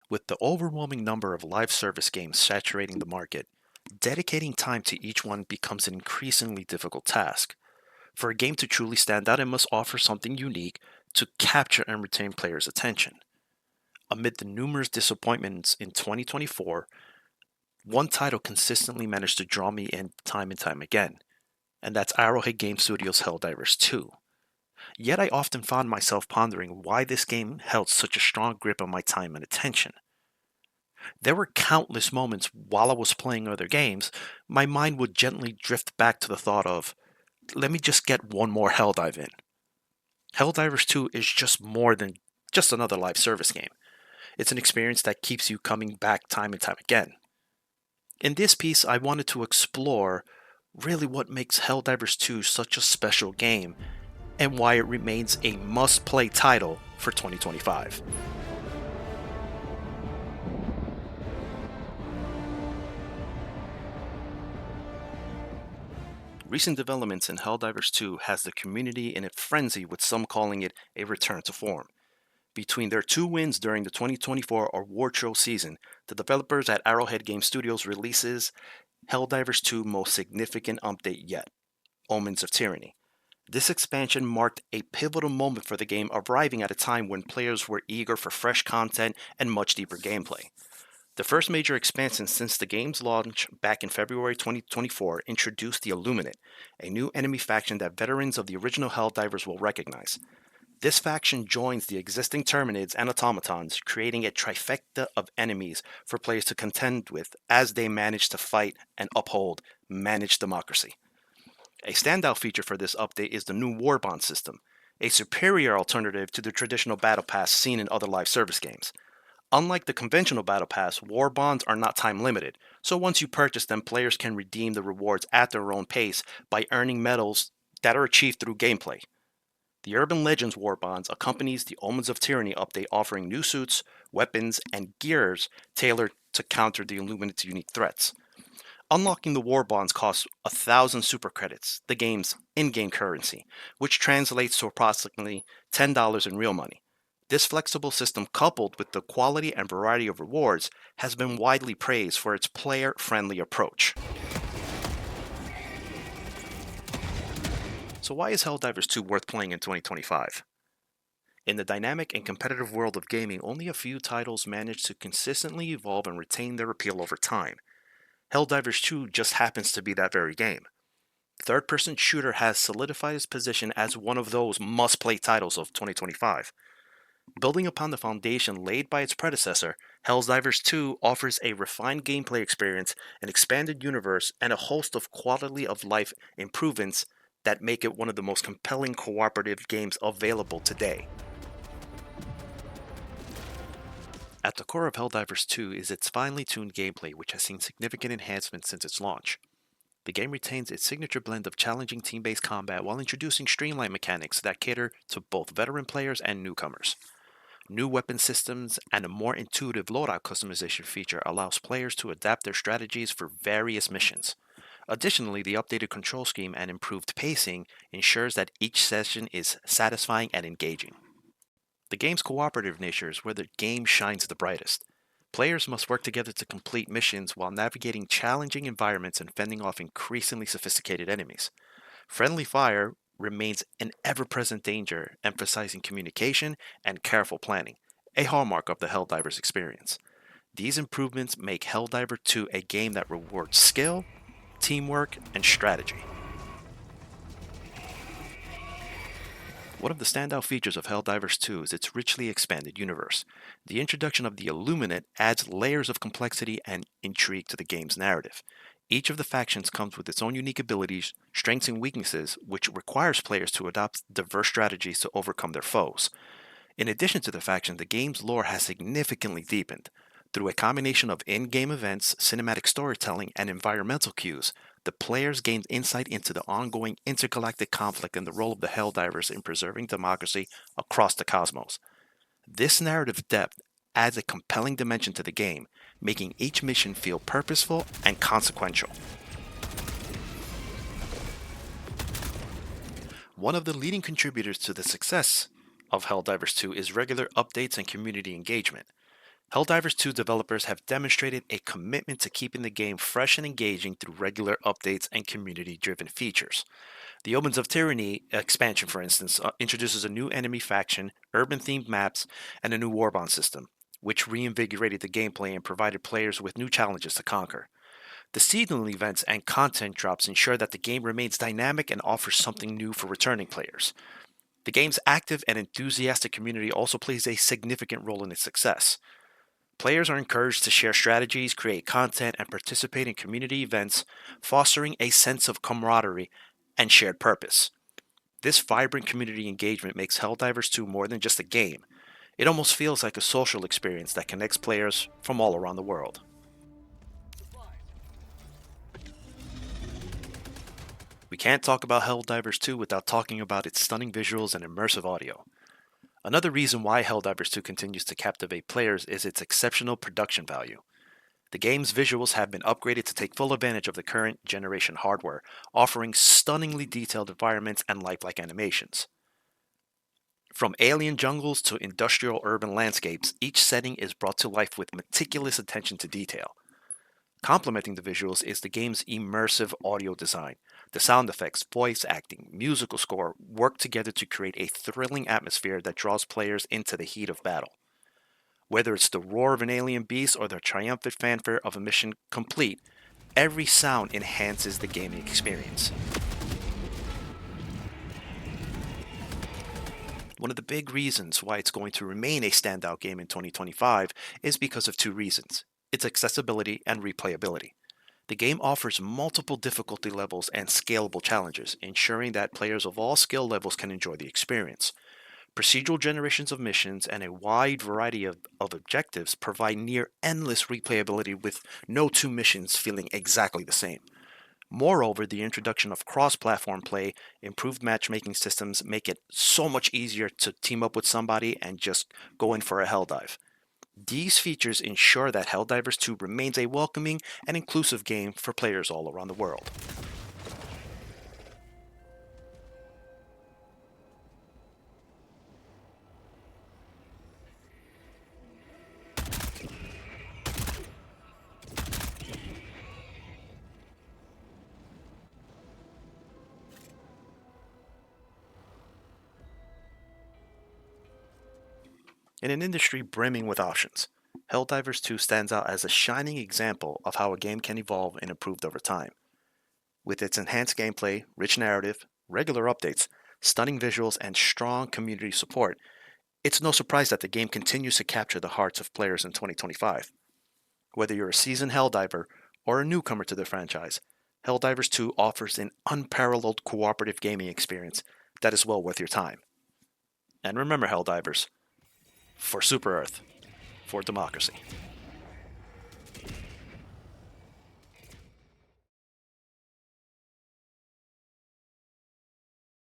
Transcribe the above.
With the overwhelming number of live service games saturating the market, dedicating time to each one becomes an increasingly difficult task. For a game to truly stand out, it must offer something unique to capture and retain players' attention. Amid the numerous disappointments in 2024, one title consistently managed to draw me in time and time again, and that's Arrowhead Game Studios' Helldivers 2. Yet I often found myself pondering why this game held such a strong grip on my time and attention. There were countless moments while I was playing other games, my mind would gently drift back to the thought of, let me just get one more Helldive in. Helldivers 2 is just more than just another live service game. It's an experience that keeps you coming back time and time again. In this piece, I wanted to explore really what makes Helldivers 2 such a special game and why it remains a must-play title for 2025. Recent developments in Helldivers 2 has the community in a frenzy, with some calling it a return to form. Between their two wins during the 2024 award show season, the developers at Arrowhead Game Studios releases Helldivers 2's most significant update yet, Omens of Tyranny. This expansion marked a pivotal moment for the game, arriving at a time when players were eager for fresh content and much deeper gameplay. The first major expansion since the game's launch back in February 2024 introduced the Illuminate, a new enemy faction that veterans of the original Helldivers will recognize. This faction joins the existing Terminids and Automatons, creating a trifecta of enemies for players to contend with as they manage to fight and uphold managed democracy. A standout feature for this update is the new War Bond system, a superior alternative to the traditional Battle Pass seen in other live service games. Unlike the conventional Battle Pass, War Bonds are not time limited, so once you purchase them, players can redeem the rewards at their own pace by earning medals that are achieved through gameplay. The Urban Legends War Bonds accompanies the Omens of Tyranny update, offering new suits, weapons, and gears tailored to counter the Illuminate's unique threats. Unlocking the War Bonds costs 1,000 super credits, the game's in-game currency, which translates to approximately $10 in real money. This flexible system, coupled with the quality and variety of rewards, has been widely praised for its player-friendly approach. So why is Helldivers 2 worth playing in 2025? In the dynamic and competitive world of gaming, only a few titles manage to consistently evolve and retain their appeal over time. Helldivers 2 just happens to be that very game. Third-person shooter has solidified its position as one of those must-play titles of 2025. Building upon the foundation laid by its predecessor, Helldivers 2 offers a refined gameplay experience, an expanded universe, and a host of quality of life improvements that make it one of the most compelling cooperative games available today. At the core of Helldivers 2 is its finely tuned gameplay, which has seen significant enhancements since its launch. The game retains its signature blend of challenging team-based combat while introducing streamlined mechanics that cater to both veteran players and newcomers. New weapon systems and a more intuitive loadout customization feature allows players to adapt their strategies for various missions. Additionally, the updated control scheme and improved pacing ensures that each session is satisfying and engaging. The game's cooperative nature is where the game shines the brightest. Players must work together to complete missions while navigating challenging environments and fending off increasingly sophisticated enemies. Friendly fire remains an ever-present danger, emphasizing communication and careful planning, a hallmark of the Helldivers experience. These improvements make Helldiver 2 a game that rewards skill, teamwork, and strategy. One of the standout features of Helldivers 2 is its richly expanded universe. The introduction of the Illuminate adds layers of complexity and intrigue to the game's narrative. Each of the factions comes with its own unique abilities, strengths, and weaknesses, which requires players to adopt diverse strategies to overcome their foes. In addition to the faction, the game's lore has significantly deepened. Through a combination of in-game events, cinematic storytelling, and environmental cues, the players gained insight into the ongoing intergalactic conflict and the role of the Helldivers in preserving democracy across the cosmos. This narrative depth adds a compelling dimension to the game, making each mission feel purposeful and consequential. One of the leading contributors to the success of Helldivers 2 is regular updates and community engagement. Helldivers 2 developers have demonstrated a commitment to keeping the game fresh and engaging through regular updates and community-driven features. The Omens of Tyranny expansion, for instance, introduces a new enemy faction, urban-themed maps, and a new warband system, which reinvigorated the gameplay and provided players with new challenges to conquer. The seasonal events and content drops ensure that the game remains dynamic and offers something new for returning players. The game's active and enthusiastic community also plays a significant role in its success. Players are encouraged to share strategies, create content, and participate in community events, fostering a sense of camaraderie and shared purpose. This vibrant community engagement makes Helldivers 2 more than just a game. It almost feels like a social experience that connects players from all around the world. We can't talk about Helldivers 2 without talking about its stunning visuals and immersive audio. Another reason why Helldivers 2 continues to captivate players is its exceptional production value. The game's visuals have been upgraded to take full advantage of the current generation hardware, offering stunningly detailed environments and lifelike animations. From alien jungles to industrial urban landscapes, each setting is brought to life with meticulous attention to detail. Complementing the visuals is the game's immersive audio design. The sound effects, voice acting, musical score work together to create a thrilling atmosphere that draws players into the heat of battle. Whether it's the roar of an alien beast or the triumphant fanfare of a mission complete, every sound enhances the gaming experience. One of the big reasons why it's going to remain a standout game in 2025 is because of two reasons: its accessibility and replayability. The game offers multiple difficulty levels and scalable challenges, ensuring that players of all skill levels can enjoy the experience. Procedural generations of missions and a wide variety of objectives provide near endless replayability, with no two missions feeling exactly the same. Moreover, the introduction of cross-platform play, improved matchmaking systems make it so much easier to team up with somebody and just go in for a hell dive. These features ensure that Helldivers 2 remains a welcoming and inclusive game for players all around the world. In an industry brimming with options, Helldivers 2 stands out as a shining example of how a game can evolve and improve over time. With its enhanced gameplay, rich narrative, regular updates, stunning visuals, and strong community support, it's no surprise that the game continues to capture the hearts of players in 2025. Whether you're a seasoned Helldiver or a newcomer to the franchise, Helldivers 2 offers an unparalleled cooperative gaming experience that is well worth your time. And remember, Helldivers, for Super Earth, for democracy.